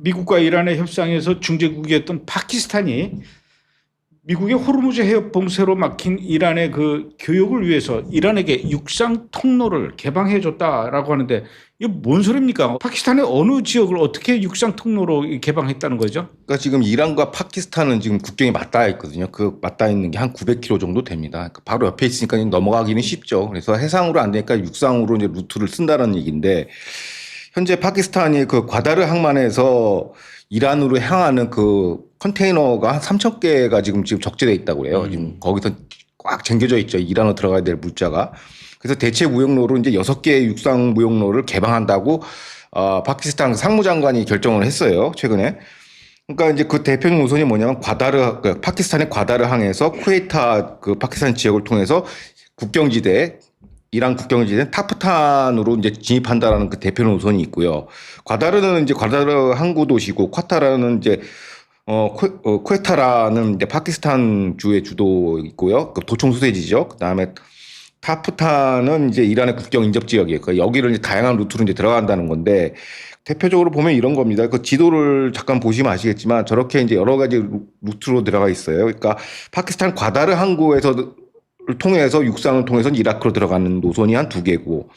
미국과 이란의 협상에서 중재국이었던 파키스탄이 미국의 호르무즈 해협 봉쇄로 막힌 이란의 그 교역을 위해서 이란에게 육상 통로를 개방해 줬다라고 하는데 이게 뭔 소리입니까? 파키스탄의 어느 지역을 어떻게 육상 통로로 개방했다는 거죠? 그러니까 지금 이란과 파키스탄은 지금 국경이 맞닿아 있거든요. 그 맞닿아 있는 게 한 900km 정도 됩니다. 그러니까 바로 옆에 있으니까 넘어가기는 쉽죠. 그래서 해상으로 안 되니까 육상으로 이제 루트를 쓴다는 얘기인데 현재 파키스탄이 그 과다르 항만에서 이란으로 향하는 그 컨테이너가 한 3,000개가 지금 적재돼 있다고 해요. 지금 거기서 꽉 잠겨져 있죠. 이란으로 들어가야 될 물자가. 그래서 대체 무역로로 이제 6개의 육상 무역로를 개방한다고 파키스탄 상무장관이 결정을 했어요. 최근에. 그러니까 이제 그 대표 노선이 뭐냐면 파키스탄의 과다르 항에서 쿠웨이타 그 파키스탄 지역을 통해서 국경지대 이란 국경지대 타프탄으로 이제 진입한다라는 그 대표 노선이 있고요. 과다르는 이제 과다르 항구 도시고 콰타라는 이제 쿠웨타라는 이제 파키스탄 주의 주도 있고요. 그 도청 소재지죠. 그다음에 타프탄은 이제 이란의 국경 인접 지역이에요. 그러니까 여기를 이제 다양한 루트로 이제 들어간다는 건데 대표적으로 보면 이런 겁니다. 그 지도를 잠깐 보시면 아시겠지만 저렇게 이제 여러 가지 루트로 들어가 있어요. 그러니까 파키스탄 과다르 항구에서 통해서 육상을 통해서 이라크로 들어가는 노선이 한 2개고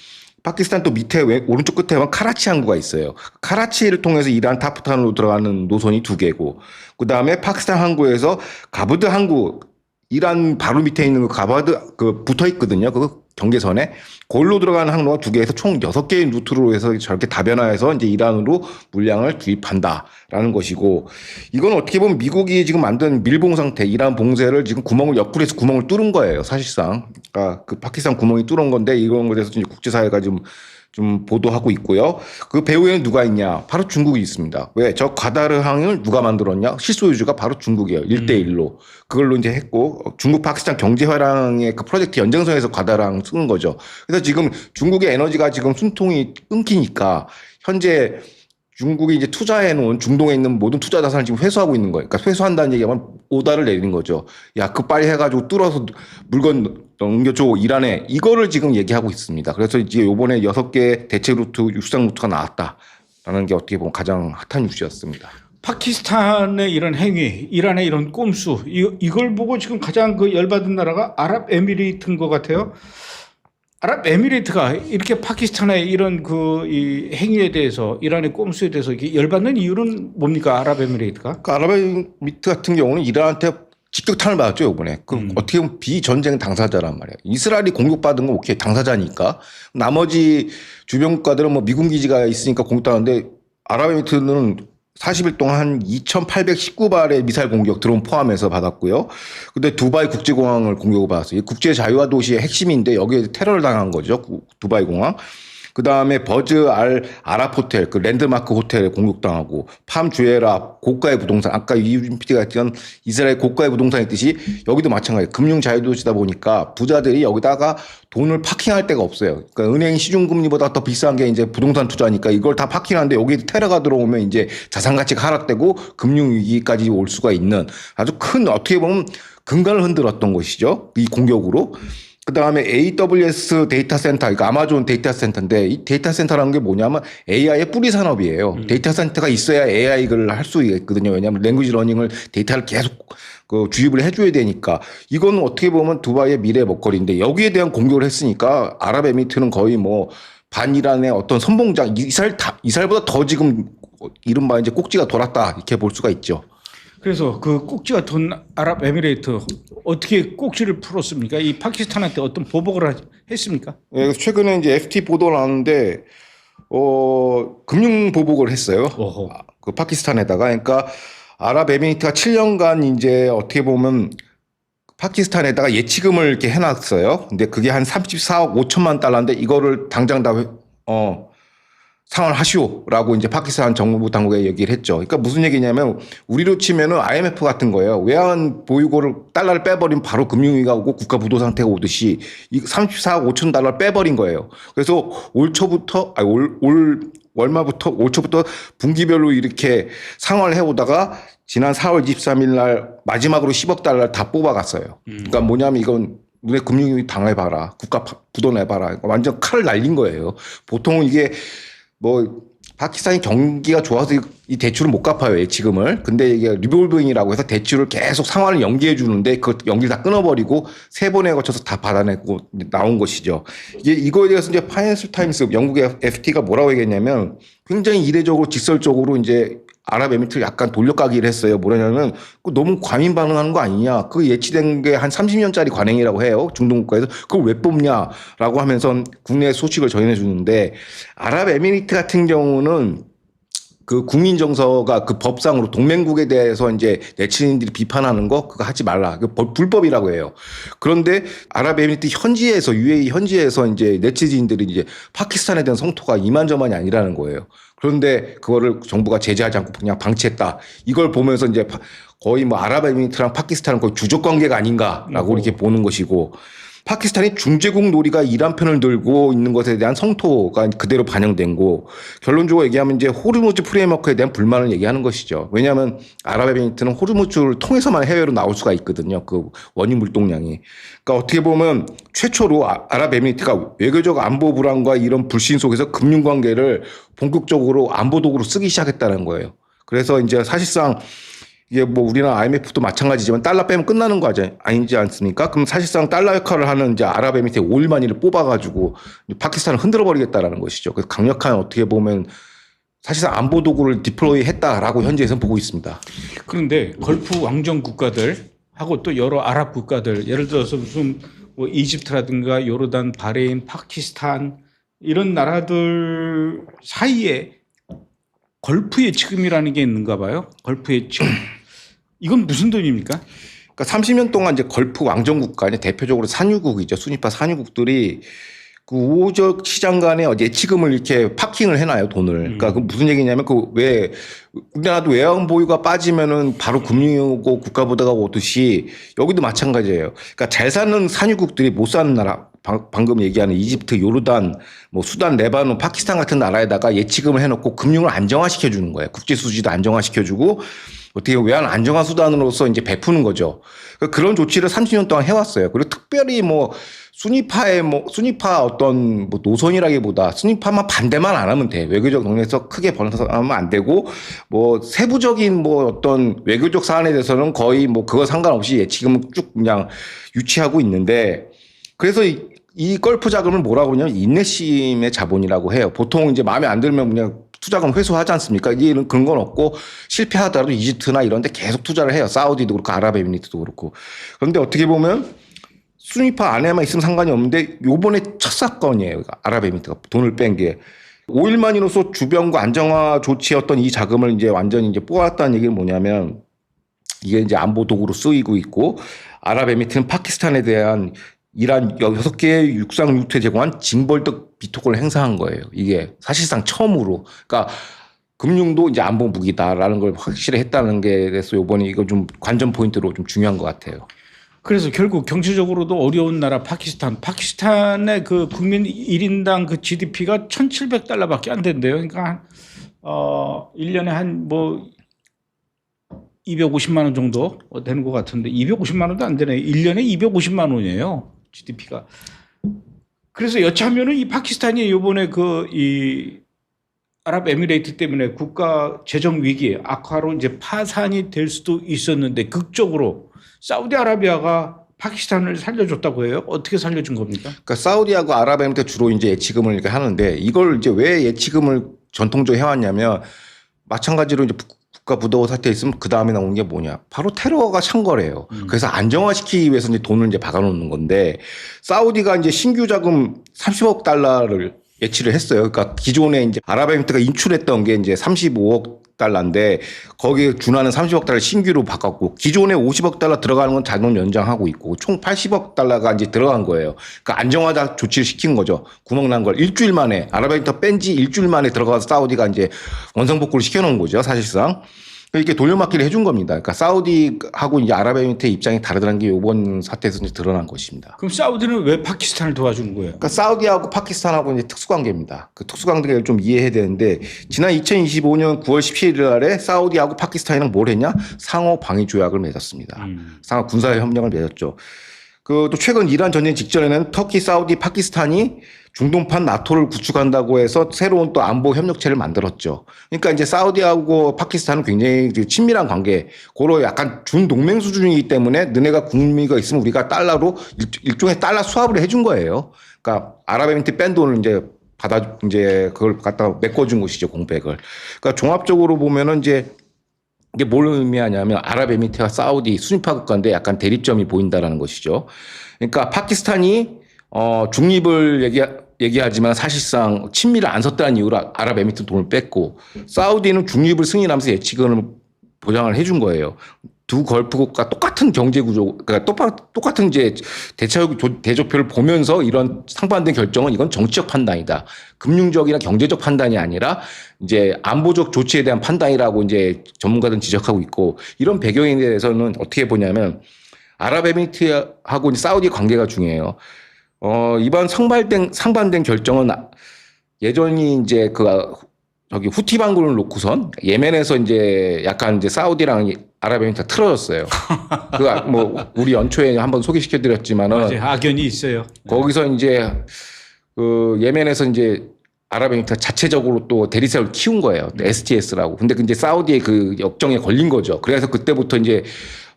파키스탄 또 밑에 오른쪽 끝에 보면 카라치 항구가 있어요. 카라치를 통해서 이란 타프탄으로 들어가는 노선이 2개고 그다음에 파키스탄 항구에서 가브드 항구 이란 바로 밑에 있는 그 가바드 그 붙어 있거든요. 그 경계선에 골로 들어가는 항로가 2개에서 총 6개의 루트로 해서 저렇게 다변화해서 이제 이란으로 물량을 주입한다라는 것이고 이건 어떻게 보면 미국이 지금 만든 밀봉 상태 이란 봉쇄를 지금 옆구리에서 구멍을 뚫은 거예요. 사실상. 그러니까 그 파키스탄 구멍이 뚫은 건데 이런 거에 대해서 이제 국제사회가 좀 보도하고 있고요. 그 배후에는 누가 있냐? 바로 중국이 있습니다. 왜? 저 과다르 항을 누가 만들었냐? 실소유주가 바로 중국이에요. 1대1로. 그걸로 이제 했고, 중국 파키스탄 경제활황의 그 프로젝트 연장선에서 과다르 항 쓰는 거죠. 그래서 지금 중국의 에너지가 지금 숨통이 끊기니까 현재 중국이 이제 투자해 놓은 중동에 있는 모든 투자 자산을 지금 회수하고 있는 거예요. 그러니까 회수한다는 얘기하면 오다를 내리는 거죠. 야, 그 빨리 해가지고 뚫어서 물건 넘겨줘 이란에 이거를 지금 얘기하고 있습니다. 그래서 이제 요번에 6개 대체 루트 육상 루트가 나왔다라는 게 어떻게 보면 가장 핫한 뉴스였습니다. 파키스탄의 이런 행위, 이란의 이런 꼼수, 이걸 보고 지금 가장 그 열받은 나라가 아랍에미리트인 것 같아요. 아랍에미리트가 이렇게 파키스탄의 이런 이 행위에 대해서 이란의 꼼수에 대해서 이렇게 열받는 이유는 뭡니까? 아랍에미리트가? 그 아랍에미리트 같은 경우는 이란한테 직격탄을 맞았죠 이번에. 어떻게 보면 비전쟁 당사자란 말이에요. 이스라엘이 공격받은 건 오케이 당사자니까. 나머지 주변 국가들은 뭐 미군 기지가 있으니까 공격하는데 아랍에미리트는 40일 동안 한 2,819발의 미사일 공격 드론 포함해서 받았고요. 근데 두바이 국제공항을 공격을 받았어요. 국제 자유화 도시의 핵심인데 여기에 테러를 당한 거죠. 두바이 공항. 그 다음에 버즈 알 아랍 호텔, 그 랜드마크 호텔에 공격당하고 팜 주에라 고가의 부동산, 아까 이유진 PD가 했던 이스라엘 고가의 부동산이 있듯이 여기도 마찬가지예요. 금융 자유도시다 보니까 부자들이 여기다가 돈을 파킹할 데가 없어요. 그러니까 은행 시중금리보다 더 비싼 게 이제 부동산 투자니까 이걸 다 파킹하는데 여기 테러가 들어오면 이제 자산 가치가 하락되고 금융 위기까지 올 수가 있는 아주 큰 어떻게 보면 근간을 흔들었던 것이죠. 이 공격으로. 그 다음에 AWS 데이터 센터, 그러니까 아마존 데이터 센터인데 이 데이터 센터라는 게 뭐냐면 AI의 뿌리 산업이에요. 데이터 센터가 있어야 AI를 할 수 있거든요. 왜냐하면 랭귀지 러닝을 데이터를 계속 주입을 해줘야 되니까 이거는 어떻게 보면 두바이의 미래 먹거리인데 여기에 대한 공격을 했으니까 아랍에미리트는 거의 뭐 반이란의 어떤 선봉장, 이스라엘보다 더 지금 이른바 이제 꼭지가 돌았다 이렇게 볼 수가 있죠. 그래서 그 꼭지가 돈 아랍에미레이트 어떻게 꼭지를 풀었습니까? 이 파키스탄한테 어떤 보복을 했습니까? 네, 최근에 이제 FT 보도를 하는데 금융 보복을 했어요. 그 파키스탄에다가 그러니까 아랍에미리트가 7년간 이제 어떻게 보면 파키스탄에다가 예치금을 이렇게 해놨어요. 근데 그게 한 34억 5천만 달러인데 이거를 당장 다 상환하시오라고 이제 파키스탄 정부 당국에 얘기를 했죠. 그러니까 무슨 얘기냐면 우리로 치면은 IMF 같은 거예요. 외환 보유고를 달러를 빼버리면 바로 금융위기가 오고 국가 부도 상태가 오듯이 이 34억 5천 달러를 빼버린 거예요. 그래서 올 월말부터 올 초부터 분기별로 이렇게 상환을 해오다가 지난 4월 23일 날 마지막으로 10억 달러를 다 뽑아갔어요. 그러니까 뭐냐면 이건 너네 금융위기 당해봐라. 국가 부도 내봐라. 완전 칼을 날린 거예요. 보통 이게 뭐 파키스탄이 경기가 좋아서 이 대출을 못 갚아요, 예치금을. 근데 이게 리볼빙이라고 해서 대출을 계속 상환을 연기해 주는데 그 연기를 다 끊어버리고 세 번에 거쳐서 다 받아내고 나온 것이죠. 이거에 대해서 이제 파이낸셜 타임스 영국의 FT가 뭐라고 얘기했냐면 굉장히 이례적으로 직설적으로 이제 아랍에미리트를 약간 돌려가기를 했어요. 뭐냐면 너무 과민 반응하는 거 아니냐. 그 예치된 게 한 30년짜리 관행이라고 해요. 중동 국가에서. 그걸 왜 뽑냐라고 하면서 국내 소식을 전해 주는데 아랍에미리트 같은 경우는 그 국민 정서가 그 법상으로 동맹국에 대해서 이제 네티즌들이 비판하는 거 그거 하지 말라. 그 불법이라고 해요. 그런데 아랍에미리트 현지에서 UAE 현지에서 이제 네티즌들이 이제 파키스탄에 대한 성토가 이만저만이 아니라는 거예요. 그런데 그거를 정부가 제재하지 않고 그냥 방치했다. 이걸 보면서 이제 거의 뭐 아랍에미리트랑 파키스탄은 거의 주적 관계가 아닌가라고 이렇게 보는 것이고 파키스탄이 중재국 놀이가 이란 편을 들고 있는 것에 대한 성토가 그대로 반영된 거 결론적으로 얘기하면 이제 호르무즈 프레임워크에 대한 불만을 얘기하는 것이죠. 왜냐하면 아랍에미리트는 호르무즈를 통해서만 해외로 나올 수가 있거든요. 그 원유 물동량이. 그러니까 어떻게 보면 최초로 아랍에미리트가 외교적 안보 불안과 이런 불신 속에서 금융관계를 본격적으로 안보 도구로 쓰기 시작했다는 거예요. 그래서 이제 사실상 이게 뭐 우리나라 IMF도 마찬가지지만 달러 빼면 끝나는 거 아니지 않습니까? 그럼 사실상 달러 역할을 하는 이제 아랍에미리트의 오일만이를 뽑아가지고 파키스탄을 흔들어버리겠다라는 것이죠. 그래서 강력한 어떻게 보면 사실상 안보 도구를 디플로이 했다라고 현지에서는 보고 있습니다. 그런데 걸프 왕정 국가들하고 또 여러 아랍 국가들 예를 들어서 무슨 뭐 이집트라든가 요르단, 바레인, 파키스탄 이런 나라들 사이에 걸프 예치금이라는 게 있는가 봐요. 걸프 예치금. 이건 무슨 돈입니까? 그러니까 30년 동안 이제 걸프 왕정 국가, 대표적으로 산유국이죠. 순위파 산유국들이 그 우호적 시장 간에 예치금을 이렇게 파킹을 해놔요, 돈을. 그러니까 그 무슨 얘기냐면 그 왜 우리나라도 외환 보유가 빠지면은 바로 금융고 국가보다가 오듯이 여기도 마찬가지예요. 그러니까 잘 사는 산유국들이 못 사는 나라. 방금 얘기하는 이집트, 요르단, 뭐 수단, 레바논, 파키스탄 같은 나라에다가 예치금을 해놓고 금융을 안정화시켜 주는 거예요. 국제 수지도 안정화시켜 주고 어떻게 외환 안정화 수단으로서 이제 베푸는 거죠. 그런 조치를 30년 동안 해왔어요. 그리고 특별히 뭐 순위파 어떤 뭐 노선이라기보다 순위파만 반대만 안 하면 돼. 외교적 동력에서 크게 번성하면 안 되고 뭐 세부적인 뭐 어떤 외교적 사안에 대해서는 거의 뭐 그거 상관없이 예치금을 쭉 그냥 유치하고 있는데 그래서 이 걸프 자금을 뭐라고 하냐면 인내심의 자본이라고 해요. 보통 이제 마음에 안 들면 그냥 투자금 회수하지 않습니까? 이런 그런 건 없고 실패하더라도 이집트나 이런 데 계속 투자를 해요. 사우디도 그렇고 아랍에미리트도 그렇고. 그런데 어떻게 보면 순위파 안에만 있으면 상관이 없는데 요번에 첫 사건이에요. 아랍에미리트가 돈을 뺀 게. 오일만이로서 주변과 안정화 조치였던 이 자금을 이제 완전히 이제 뽑았다는 얘기는 뭐냐면 이게 이제 안보 도구로 쓰이고 있고 아랍에미리트는 파키스탄에 대한 이란 6개의 육상 유태 제공한 징벌적 비토권을 행사한 거예요. 이게 사실상 처음으로. 그러니까 금융도 이제 안보 무기다라는 걸 확실히 했다는 게 돼서 이번에 이거 좀 관전 포인트로 좀 중요한 것 같아요. 그래서 결국 경제적으로도 어려운 나라 파키스탄의 그 국민 1인당 그 GDP가 1,700달러밖에 안 된대요. 그러니까 1년에 한 뭐 250만 원 정도 되는 것 같은데 250만 원도 안 되네. 1년에 250만 원이에요. GDP가. 그래서 여차하면은 이 파키스탄이 이번에 그 이 아랍에미레이트 때문에 국가 재정 위기 악화로 이제 파산이 될 수도 있었는데 극적으로 사우디아라비아가 파키스탄을 살려줬다고 해요. 어떻게 살려준 겁니까? 그러니까 사우디하고 아랍에미리트 주로 이제 예치금을 이렇게 하는데 이걸 이제 왜 예치금을 전통적으로 해왔냐면 마찬가지로 이제 국가 부도 사태에 있으면 그 다음에 나오는 게 뭐냐? 바로 테러가 찬 거래요. 그래서 안정화시키기 위해서 이제 돈을 이제 박아놓는 건데 사우디가 이제 신규 자금 30억 달러를 예치를 했어요. 그러니까 기존에 이제 아랍에미리트가 인출했던 게 이제 35억 달러인데 거기에 준하는 30억 달러 신규로 바꿨고 기존에 50억 달러 들어가는 건 자동 연장하고 있고 총 80억 달러가 이제 들어간 거예요. 그러니까 안정화 조치를 시킨 거죠. 구멍 난 걸 일주일 만에 아랍에미리트 뺀 지 일주일 만에 들어가서 사우디가 이제 원상복구를 시켜놓은 거죠. 사실상. 이렇게 돌려막기를 해준 겁니다. 그러니까 사우디하고 이제 아랍에미리트의 입장이 다르다는 게 이번 사태에서 이제 드러난 것입니다. 그럼 사우디는 왜 파키스탄을 도와주는 거예요? 그러니까 사우디하고 파키스탄하고 이제 특수관계입니다. 그 특수관계를 좀 이해해야 되는데 지난 2025년 9월 17일 날에 사우디하고 파키스탄이랑 뭘 했냐? 상호 방위 조약을 맺었습니다. 상호 군사 협력을 맺었죠. 그 또 최근 이란 전쟁 직전에는 터키, 사우디, 파키스탄이 중동판 나토를 구축한다고 해서 새로운 또 안보 협력체를 만들었죠. 그러니까 이제 사우디하고 파키스탄은 굉장히 친밀한 관계, 고로 약간 준동맹 수준이기 때문에 너네가 국미가 있으면 우리가 달러로 일종의 달러 수합을 해준 거예요. 그러니까 아랍에미리트 뺀 돈을 이제 받아 이제 그걸 갖다가 메꿔준 것이죠, 공백을. 그러니까 종합적으로 보면은 이제 이게 뭘 의미하냐면 아랍에미리트와 사우디 순위파 국가인데 약간 대립점이 보인다라는 것이죠. 그러니까 파키스탄이 중립을 얘기하지만 사실상 친미를 안 썼다는 이유로 아랍에미리트 돈을 뺐고 사우디는 중립을 승인하면서 예치권을 보장을 해준 거예요. 두 걸프국가 똑같은 경제 구조, 그러니까 똑같은 이제 대조표를 보면서 이런 상반된 결정은 이건 정치적 판단이다. 금융적이나 경제적 판단이 아니라 이제 안보적 조치에 대한 판단이라고 이제 전문가들은 지적하고 있고 이런 배경에 대해서는 어떻게 보냐면 아랍에미리트하고 사우디 관계가 중요해요. 이번 상반된 결정은 예전이 이제 저기 후티 반군을 놓고선 예멘에서 이제 약간 이제 사우디랑 아랍에미리트가 틀어졌어요. 그가 뭐 우리 연초에 한번 소개시켜 드렸지만은 맞아요. 악연이 있어요. 거기서 이제 그 예멘에서 이제 아랍에미리트가 자체적으로 또 대리석을 키운 거예요. STS라고. 근데 이제 사우디의 그 역정에 걸린 거죠. 그래서 그때부터 이제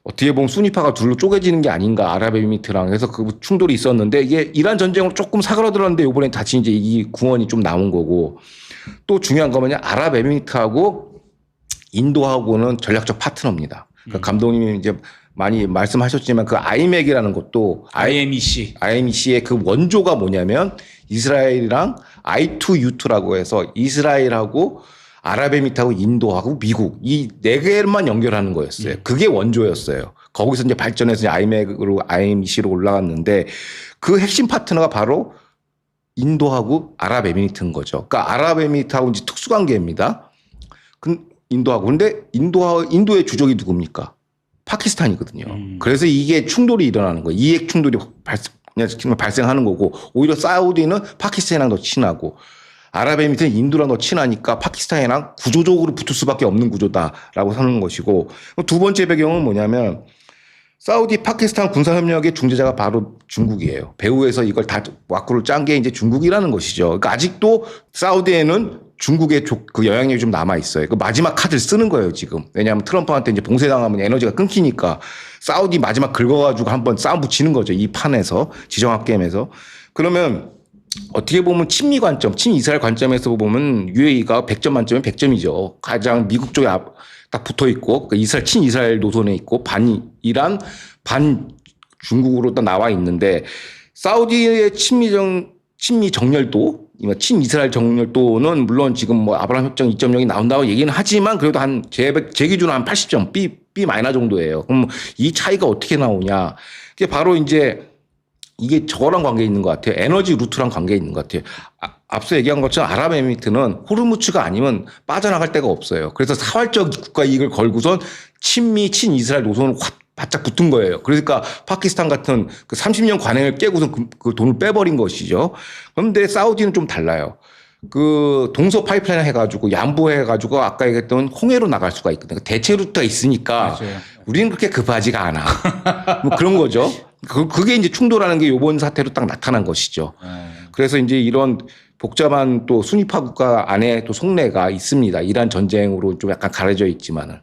어떻게 보면 순위파가 둘로 쪼개지는 게 아닌가 아랍에미리트랑 해서 그 충돌이 있었는데 이게 이란 전쟁으로 조금 사그라들었는데 이번에 다시 이제 이 구원이 좀 나온 거고 또 중요한 거 뭐냐 아랍에미리트하고 인도하고는 전략적 파트너입니다. 그러니까 감독님이 이제 많이 말씀하셨지만 그 아이맥이라는 것도 IMEC의 그 원조가 뭐냐면 이스라엘이랑 I2U2라고 해서 이스라엘하고 아랍에미리트하고 인도하고 미국 이 네 개만 연결하는 거였어요. 그게 원조였어요. 거기서 이제 발전해서 아이맥으로 IMEC로 올라갔는데 그 핵심 파트너가 바로 인도하고 아랍에미리트인 거죠. 그러니까 아랍에미리트하고 이제 특수관계입니다. 인도하고. 근데 인도의 주적이 누굽니까? 파키스탄이거든요. 그래서 이게 충돌이 일어나는 거예요. 이익 충돌이 발생하는 거고 오히려 사우디는 파키스탄이랑 더 친하고 아랍에미리트는 인도랑 더 친하니까 파키스탄이랑 구조적으로 붙을 수밖에 없는 구조다라고 하는 것이고 두 번째 배경은 뭐냐면 사우디 파키스탄 군사협력의 중재자가 바로 중국이에요. 배후에서 이걸 다 와꾸를 짠 게 이제 중국이라는 것이죠. 그러니까 아직도 사우디에는 중국의 그 영향력이 좀 남아 있어요. 그 마지막 카드를 쓰는 거예요, 지금. 왜냐하면 트럼프한테 이제 봉쇄당하면 에너지가 끊기니까 사우디 마지막 긁어가지고 한번 싸움 붙이는 거죠. 이 판에서 지정학 게임에서. 그러면 어떻게 보면 친미 관점, 친이스라엘 관점에서 보면 UAE가 100점 만점에 100점이죠. 가장 미국 쪽에 딱 붙어 있고 친이스라엘 노선에 있고 반 이란, 반 중국으로 딱 나와 있는데 사우디의 친미 정렬도, 친이스라엘 정렬도는 물론 지금 뭐 아브라함 협정 2.0이 나온다고 얘기는 하지만 그래도 제 기준으로 한 80점, B 마이너 정도예요. 그럼 이 차이가 어떻게 나오냐? 그게 바로 이제 이게 저거랑 관계 있는 것 같아요. 에너지 루트랑 관계 있는 것 같아요. 앞서 얘기한 것처럼 아랍에미리트는 호르무츠가 아니면 빠져나갈 데가 없어요. 그래서 사활적 국가 이익을 걸고선 친이스라엘 노선을 바짝 붙은 거예요. 그러니까 파키스탄 같은 그 30년 관행을 깨고선 그 돈을 빼버린 것이죠. 그런데 사우디는 좀 달라요. 그 동서 파이프라인 해가지고 양보해가지고 아까 얘기했던 홍해로 나갈 수가 있거든요. 대체 루트가 있으니까 맞아요. 우리는 그렇게 급하지가 않아. 뭐 그런 거죠. 그게 이제 충돌하는 게 이번 사태로 딱 나타난 것이죠. 그래서 이제 이런 복잡한 또 순위파 국가 안에 또 속내가 있습니다. 이란 전쟁으로 좀 약간 가려져 있지만은.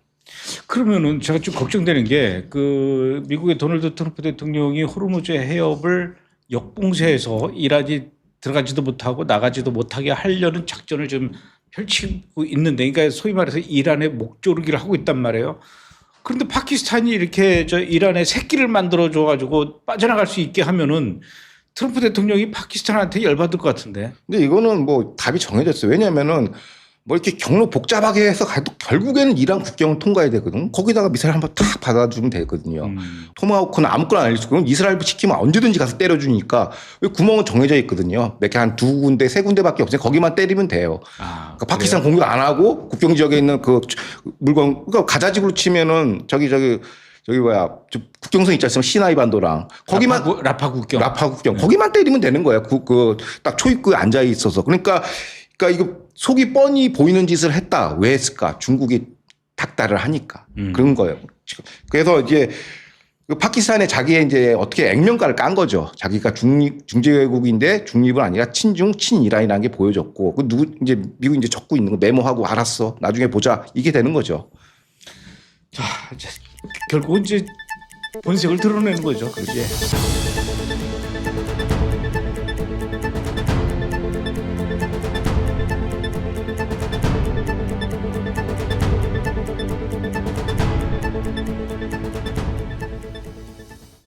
그러면은 제가 좀 걱정되는 게 그 미국의 도널드 트럼프 대통령이 호르무즈 해협을 역봉쇄해서 이란이 들어가지도 못하고 나가지도 못하게 하려는 작전을 좀 펼치고 있는데, 그러니까 소위 말해서 이란의 목조르기를 하고 있단 말이에요. 그런데 파키스탄이 이렇게 이란에 새끼를 만들어 줘가지고 빠져나갈 수 있게 하면은 트럼프 대통령이 파키스탄한테 열받을 것 같은데. 근데 이거는 뭐 답이 정해졌어요. 왜냐면은 뭐 이렇게 경로 복잡하게 해서 가도 결국에는 이란 국경을 통과해야 되거든. 거기다가 미사일 한번 탁 받아주면 되거든요. 토마호크는 아무거나 날릴 수 있고 이스라엘 시키면 언제든지 가서 때려주니까 구멍은 정해져 있거든요. 몇 개 한 두 군데, 세 군데밖에 없어요. 거기만 때리면 돼요. 그러니까 파키스탄 공격 안 하고 국경 지역에 있는 그 물건, 그러니까 가자지구로 치면은 저기 뭐야 국경선 있지 않습니까? 시나이 반도랑 거기만 라파 국경 거기만 때리면 되는 거야. 딱 초입구에 앉아 있어서 그러니까 이거 속이 뻔히 보이는 짓을 했다. 왜 했을까? 중국이 닥달을 하니까 그런 거예요. 그래서 이제 그 파키스탄에 자기의 이제 어떻게 액면가를 깐 거죠. 자기가 중재국인데 중립은 아니라 친중 친이란이라는 게 보여졌고 그 누구 이제 미국 이제 적고 있는 거 메모하고 알았어. 나중에 보자. 이게 되는 거죠. 자, 이제 결국은 이제 본색을 드러내는 거죠. 그지?